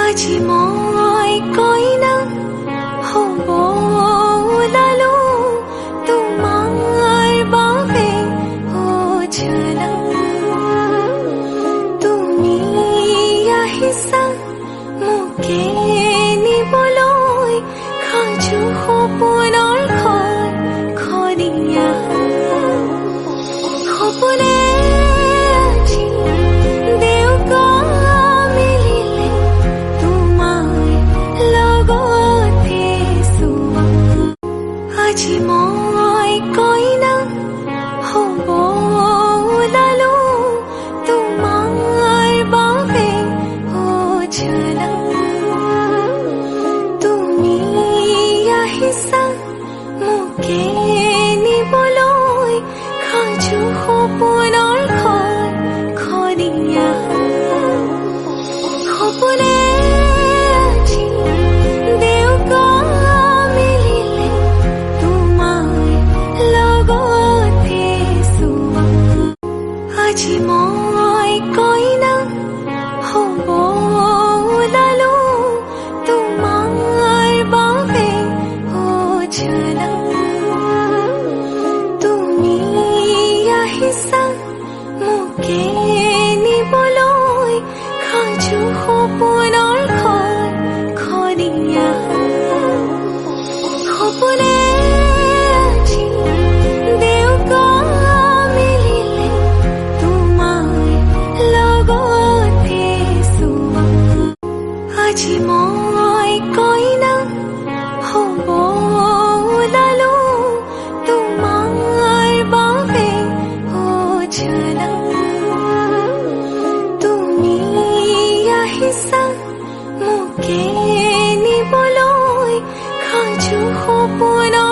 আজি মই koina হ'ব ওলালো তোমাৰ বাবে ঝলক তুমি আহিছা মোকে নিবলৈ সাজু সপোনৰ ঘৰ খনিয়া সপোনে আজি মই koina হ'ব ওলালো তোমাৰ বাবে ঝলক তুমি আহিছা মোকে নিবলৈ সাজু সপোনৰ ঘৰ খনিয়া সপোনে আজি মই koina হ'ব ওলালো তোমাৰ বাবে ঝলক তুমি আহিছা মোকে নিবলৈ সাজু সপোনৰ ঘৰ খনিয়া সপোনে আজি মই koina হ'ব ওলালো তোমাৰ বাবে ঝলক তুমি আহিছা মোকে নিবলৈ সাজু সপোনৰ